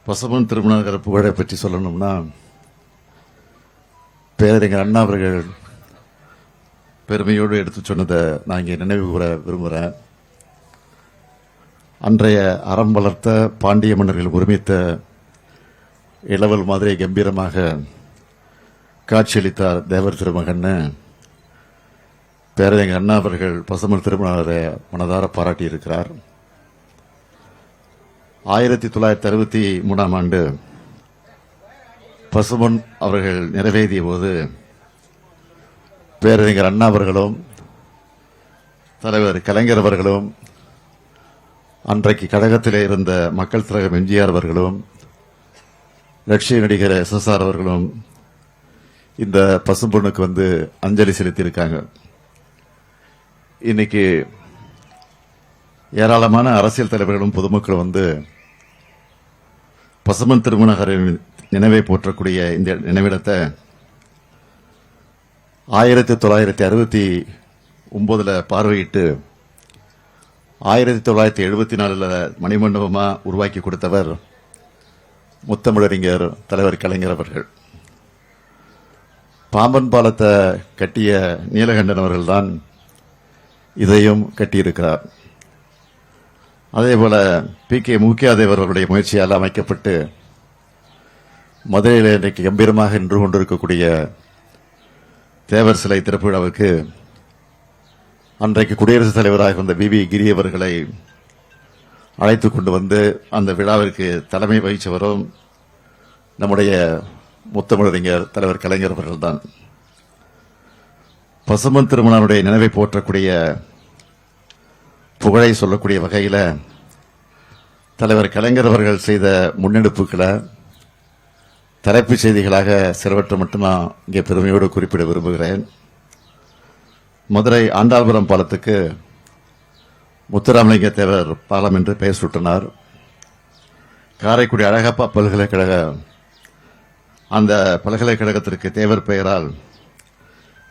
பசுமன் திருமண புகழை பற்றி சொல்லணும்னா, பேரறிஞர் அண்ணா அவர்கள் பெருமையோடு எடுத்து சொன்னதை நான் இங்கே நினைவு கூற விரும்புகிறேன். அன்றைய அறம் வளர்த்த பாண்டிய மன்னர்கள் ஒருமித்த இளவல் மாதிரி கம்பீரமாக காட்சியளித்தார் தேவர் திருமகன். பேரறிஞர் அண்ணா அவர்கள் பசுமன் திருமணரை மனதார பாராட்டியிருக்கிறார். 1963ஆம் ஆண்டு பசுமன் அவர்கள் நிறைவேறிய போது பேரறிஞர் அண்ணா அவர்களும் தலைவர் கலைஞர் அவர்களும் அன்றைக்கு கழகத்திலே இருந்த மக்கள் திலகம் எம்ஜிஆர் அவர்களும் லட்சிய நடிகர் SSR அவர்களும் இந்த பசும்பொண்ணுக்கு வந்து அஞ்சலி செலுத்தியிருக்காங்க. இன்னைக்கு ஏராளமான அரசியல் தலைவர்களும் பொதுமக்களும் வந்து பசுமன் திருமணகரின் நினைவை போற்றக்கூடிய இந்த நினைவிடத்தை 1969 பார்வையிட்டு 1974 மணிமண்டபமா உருவாக்கி கொடுத்தவர் முத்தமிழறிஞர் தலைவர் கலைஞர் அவர்கள். பாம்பன் பாலத்தை கட்டிய நீலகண்டன் அவர்கள்தான் இதையும் கட்டியிருக்கிறார். அதேபோல PK மூக்கியாதேவர் அவர்களுடைய முயற்சியால் அமைக்கப்பட்டு மதுரையில் இன்றைக்கு கம்பீரமாக நின்று கொண்டிருக்கக்கூடிய தேவர் சிலை திறப்பு விழாவுக்கு அன்றைக்கு குடியரசுத் தலைவராக இருந்த BB கிரி அவர்களை அழைத்துக் கொண்டு வந்து அந்த விழாவிற்கு தலைமை வகித்தவரும் நம்முடைய முத்தமிழறிஞர் தலைவர் கலைஞர் அவர்கள்தான். பசுமன் திருமணனுடைய நினைவை போற்றக்கூடிய புகழை சொல்லக்கூடிய வகையில் தலைவர் கலைஞர் அவர்கள் செய்த முன்னெடுப்புகளை தலைப்புச் செய்திகளாக சிலவற்றை மட்டும் நான் இங்கே பெருமையோடு குறிப்பிட விரும்புகிறேன். மதுரை ஆண்டாள்புரம் பாலத்துக்கு முத்துராமலிங்க தேவர் பாலம் என்று பெயர் சூட்டினார். காரைக்குடி அழகப்பா பல்கலைக்கழக அந்த பல்கலைக்கழகத்திற்கு தேவர் பெயரால்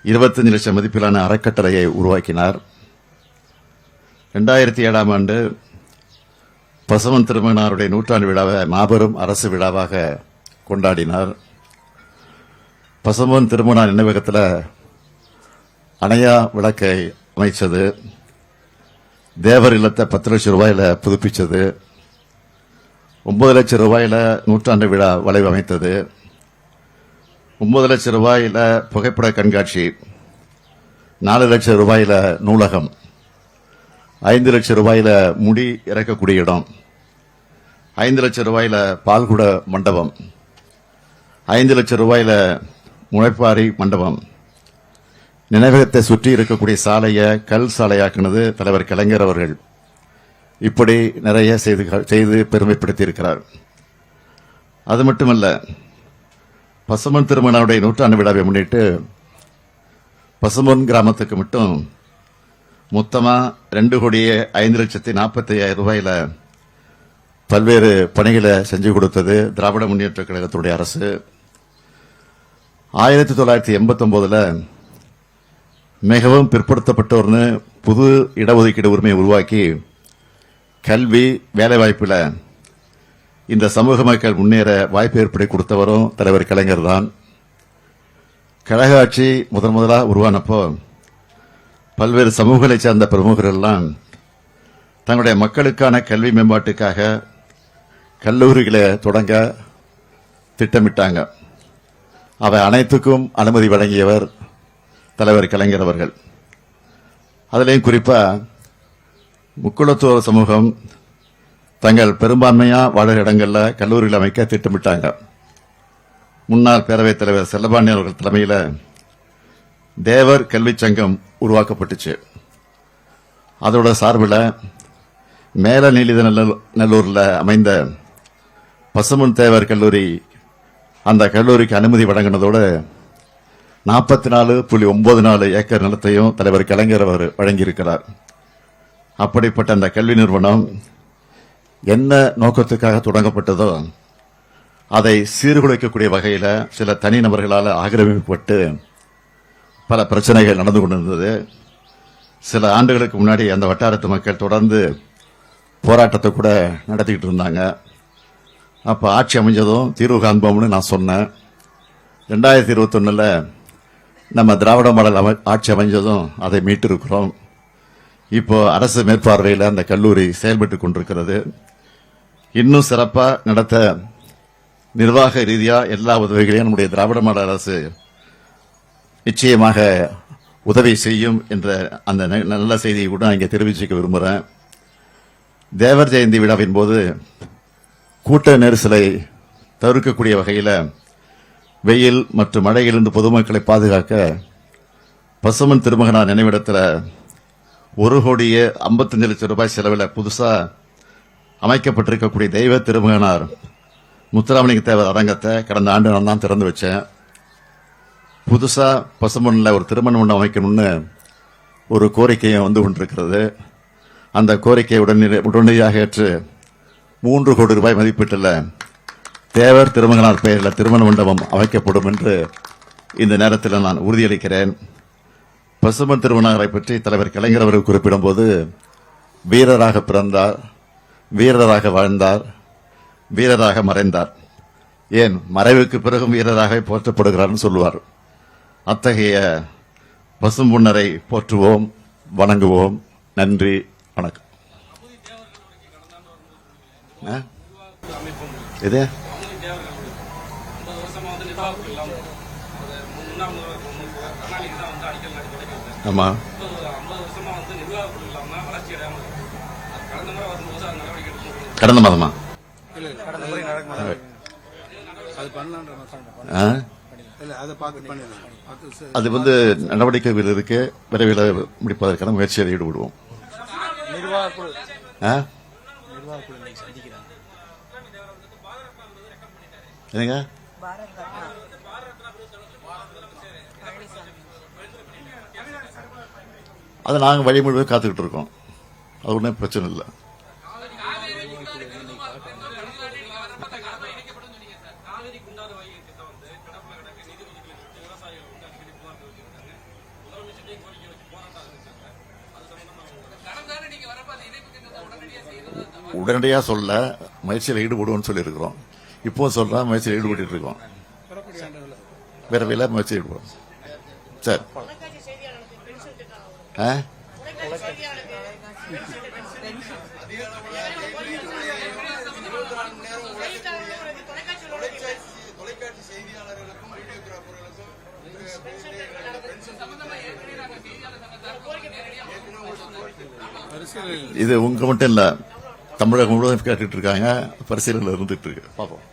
25 லட்சம் மதிப்பிலான அறக்கட்டளையை உருவாக்கினார். 2007ஆம் ஆண்டு பசுமன் திருமணாருடைய நூற்றாண்டு விழாவை மாபெரும் அரசு விழாவாக கொண்டாடினார். பசுமன் திருமண நினைவகத்தில் அணையா விளக்கை அமைச்சது, தேவர் இல்லத்தை 10 லட்சம் ரூபாயில புதுப்பிச்சது, 9 லட்சம் ரூபாயில நூற்றாண்டு விழா வளைவு அமைத்தது, 9 லட்சம் ரூபாயில புகைப்பட கண்காட்சி, 4 லட்சம் ரூபாயில நூலகம், 5 லட்சம் ரூபாயில முடி இறக்கக்கூடிய இடம், 5 லட்சம் ரூபாயில பால்குட மண்டபம், 5 லட்சம் ரூபாயில முளைப்பாரி மண்டபம், நினைவகத்தை சுற்றி இருக்கக்கூடிய சாலையை கல் சாலையாக்கினது தலைவர் கலைஞர் அவர்கள். இப்படி நிறைய செய்து பெருமைப்படுத்தி இருக்கிறார். அது மட்டுமல்ல, பசுமன் திருமணனுடைய நூற்றாண்டு விழாவை முன்னிட்டு பசுமன் கிராமத்துக்கு மட்டும் மொத்தமா 2,05,45,000 ரூபாயில பல்வேறு பணிகளை செஞ்சு கொடுத்தது திராவிட முன்னேற்ற கழகத்துடைய அரசு. 1989 மிகவும் பிற்படுத்தப்பட்டோர்னு புது இடஒதுக்கீடு உரிமையை உருவாக்கி கல்வி வேலைவாய்ப்பில் இந்த சமூக மக்கள் முன்னேற வாய்ப்பு ஏற்படுத்தி கொடுத்தவரும் தலைவர் கலைஞர் தான். கழக ஆட்சி முதலாக உருவானப்போ பல்வேறு சமூகங்களை சார்ந்த பிரமுகர்கள்லாம் தங்களுடைய மக்களுக்கான கல்வி மேம்பாட்டுக்காக கல்லூரிகளை தொடங்க திட்டமிட்டாங்க. அவை அனைத்துக்கும் அனுமதி வழங்கியவர் தலைவர் கலைஞர் அவர்கள். அதிலேயும் குறிப்பா முக்குளத்தோர் சமூகம் தங்கள் பெரும்பான்மையா வாழும் இடங்கள்ல கல்லூரிகள் அமைக்க திட்டமிட்டாங்க. முன்னாள் பேரவைத் தலைவர் செல்லபாண்டி அவர்கள் தலைமையில் தேவர் கல்வி சங்கம் உருவாக்கப்பட்டுச்சு. அதோட சார்பில் மேல நீலிதநல்லூர்ல அமைந்த பசுமன் தேவர் கல்லூரி அந்த கல்லூரிக்கு அனுமதி வழங்கினதோடு 44.94 ஏக்கர் நிலத்தையும் தலைவர் கலைஞர் அவர் வழங்கியிருக்கிறார். அப்படிப்பட்ட அந்த கல்வி நிறுவனம் என்ன நோக்கத்துக்காக தொடங்கப்பட்டதோ அதை சீர்குலைக்கக்கூடிய வகையில் சில தனிநபர்களால் ஆக்கிரமிக்கப்பட்டு பல பிரச்சனைகள் நடந்து கொண்டிருந்தது. சில ஆண்டுகளுக்கு முன்னாடி அந்த வட்டாரத்து மக்கள் தொடர்ந்து போராட்டத்தை கூட நடத்திக்கிட்டு இருந்தாங்க. அப்ப ஆட்சி அமைஞ்சதும் தீர்வு காண்போம்னு நான் சொன்னேன். 2021 நம்ம திராவிட மாடல் ஆட்சி அமைஞ்சதும் அதை மீட்டிருக்கிறோம். இப்போ அரசு மேற்பார்வையில் அந்த கல்லூரி செயல்பட்டுக் கொண்டிருக்கிறது. இன்னும் சிறப்பா நடத்த நிர்வாக ரீதியா எல்லா உதவிகளையும் நம்முடைய திராவிட மாடல் அரசு நிச்சயமாக உதவி செய்யும் என்ற அந்த நல்ல செய்தியை கூட நான் இங்கே தெரிவிச்சுக்க விரும்புகிறேன். தேவர் ஜெயந்தி விழாவின் போது கூட்ட நெரிசலை தவிர்க்கக்கூடிய வகையில் வெயில் மற்றும் மழையிலிருந்து பொதுமக்களை பாதுகாக்க பசுமன் திருமகனார் நினைவிடத்தில் 1,55,00,000 ரூபாய் செலவில் புதுசா அமைக்கப்பட்டிருக்கக்கூடிய தெய்வ திருமகனார் முத்துராமலிங்க தேவர் அரங்கத்தை கடந்த ஆண்டு நான் தான் திறந்து வச்சேன். புதுசா பசுமன்ல ஒரு திருமண மண்டபம் அமைக்கணும்னு ஒரு கோரிக்கையும் வந்து கொண்டிருக்கிறது. அந்த கோரிக்கையை உடனடியாக ஏற்று 3 கோடி ரூபாய் மதிப்பீட்டில் தேவர் திருமகனார் பெயரில் திருமண மண்டபம் அமைக்கப்படும் என்று இந்த நேரத்தில் நான் உறுதியளிக்கிறேன். பசுமன் திருமணரை பற்றி தலைவர் கலைஞர் அவர்கள் குறிப்பிடும்போது வீரராக பிறந்தார், வீரராக வாழ்ந்தார், வீரராக மறைந்தார், ஏன் மறைவுக்கு பிறகும் வீரராக போற்றப்படுகிறார்னு சொல்லுவார். அத்தகைய பசும்பொன்னரை போற்றுவோம், வணங்குவோம். நன்றி, வணக்கம். இது ஆமா கடந்த மாதமா அது வந்து நடவடிக்கைகள் இருக்கு. விரைவில் முடிப்பதற்கான முயற்சியில் ஈடுபடுவோம். என்னங்க அதை நாங்கள் வழிமுறை காத்துக்கிட்டு இருக்கோம். அது ஒன்றும் பிரச்சனை இல்லை. உடனடியாக சொல்ல முயற்சியில் ஈடுபடுவோம்னு சொல்லியிருக்கிறோம். இப்போ சொல்ற முயற்சியில் ஈடுபட்டு இருக்கோம். விரைவில் முயற்சியில் ஈடுபடும். சரி, இது உங்க மட்டும் இல்ல, தமிழகம் முழுவதும் கேட்டுட்டு இருக்காங்க. பரிசீலனை இருந்துட்டு இருக்கு. பார்ப்போம்.